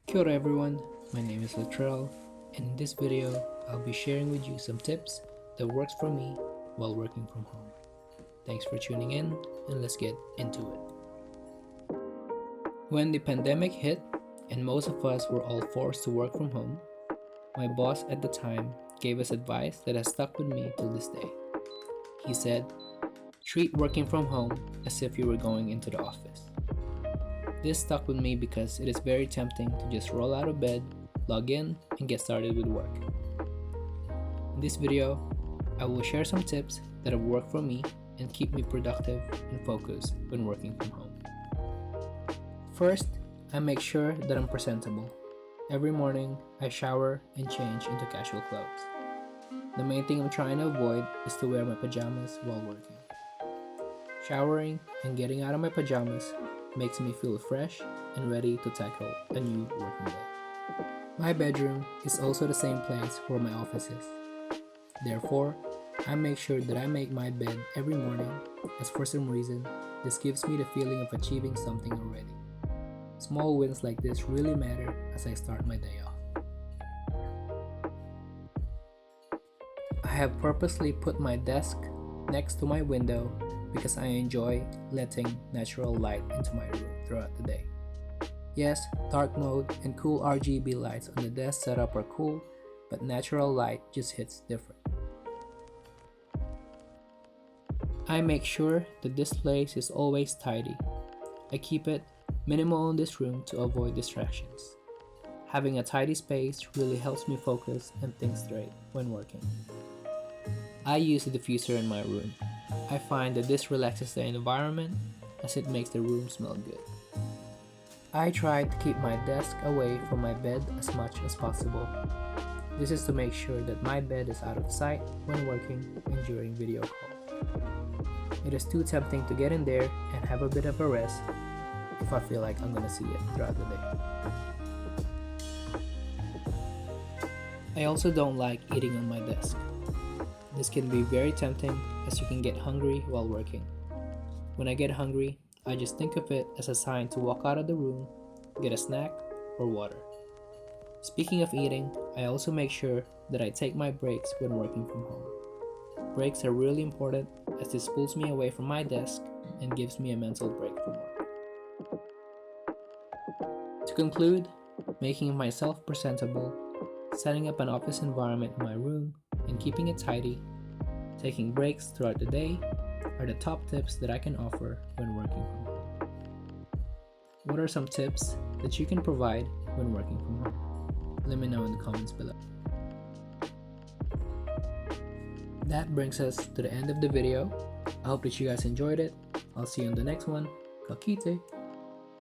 Kia ora everyone, my name is Latrell, and in this video, I'll be sharing with you some tips that works for me while working from home. Thanks for tuning in, and let's get into it. When the pandemic hit, and most of us were all forced to work from home, my boss at the time gave us advice that has stuck with me till this day. He said, treat working from home as if you were going into the office. This stuck with me because it is very tempting to just roll out of bed, log in, and get started with work. In this video, I will share some tips that have worked for me and keep me productive and focused when working from home. First, I make sure that I'm presentable. Every morning, I shower and change into casual clothes. The main thing I'm trying to avoid is to wear my pajamas while working. Showering and getting out of my pajamas makes me feel fresh and ready to tackle a new working day. My bedroom is also the same place where my office is. Therefore, I make sure that I make my bed every morning, as for some reason, this gives me the feeling of achieving something already. Small wins like this really matter as I start my day off. I have purposely put my desk next to my window because I enjoy letting natural light into my room throughout the day. Yes, dark mode and cool RGB lights on the desk setup are cool, but natural light just hits different. I make sure that this place is always tidy. I keep it minimal in this room to avoid distractions. Having a tidy space really helps me focus and think straight when working. I use a diffuser in my room. I find that this relaxes the environment as it makes the room smell good. I try to keep my desk away from my bed as much as possible. This is to make sure that my bed is out of sight when working and during video calls. It is too tempting to get in there and have a bit of a rest if I feel like I'm gonna see it throughout the day. I also don't like eating on my desk. This can be very tempting as you can get hungry while working. When I get hungry, I just think of it as a sign to walk out of the room, get a snack, or water. Speaking of eating, I also make sure that I take my breaks when working from home. Breaks are really important as this pulls me away from my desk and gives me a mental break from work. To conclude, making myself presentable, setting up an office environment in my room, and keeping it tidy, taking breaks throughout the day are the top tips that I can offer when working from home. What are some tips that you can provide when working from home? Let me know in the comments below. That brings us to the end of the video. I hope that you guys enjoyed it. I'll see you on the next one. Kakite!